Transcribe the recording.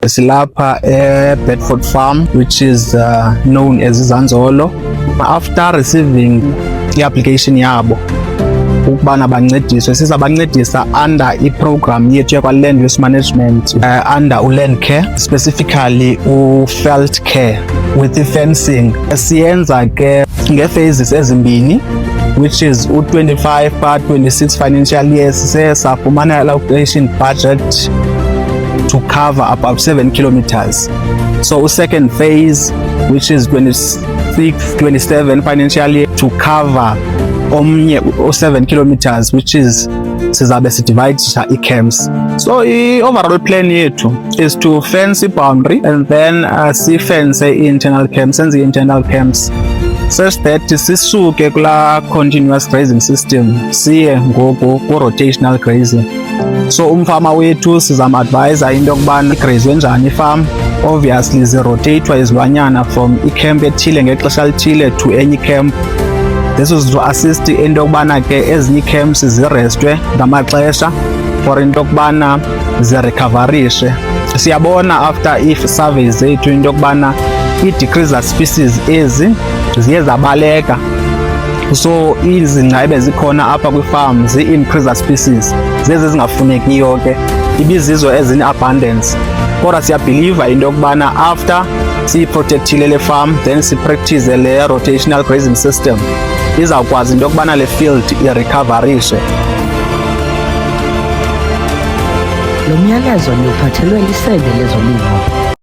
Silapha Bedford Farm, which is known as Zanzolo. After receiving the application yabo ukubana bancediswe, sizabancedisa under i-program yethu yakwa-land use management under u-land care, specifically u-felt care with i-fencing. Siyenza ke nge-phases ezimbini, which is u-25 part 26 financial years. Safumana allocation budget to cover about 7 kilometers. So second phase, which is 26-27 financial year, to cover omnye 7 kilometers, which is sizabe sidivide i-camps. So i-overall plan yethu is to fence i-boundary and then si-fence i-internal camps, senze i-internal camps such that sisuke kula continuous grazing system siye ngoku ku-rotational grazing. So umfama wethu sizam-advise into yokubana igrazwe njani ifam. Obviously zirotatwa izilwanyana from icamp ethile ngexesha lithile to enye camp. This is to assist into yokubana ke ezinye camps zirestwe ngamaxesha for into yokubana zirecoverishe. Siyabona after surveys zethu into yokubana i-decreaser species ezi ziye zabaleka. So izingca ebezikhona apha kwifarm zi-increaser species zezi zingafunekiyo ke ibizizo ezine-abundance. Kodwa siyabhiliva into yokubana after siyiprotectile le farm then sipractice le rotational grazing system izawukwazi into yokubana le field irecoverishe. Lo myalezo niwuphathelwe liSebe lezoLimo.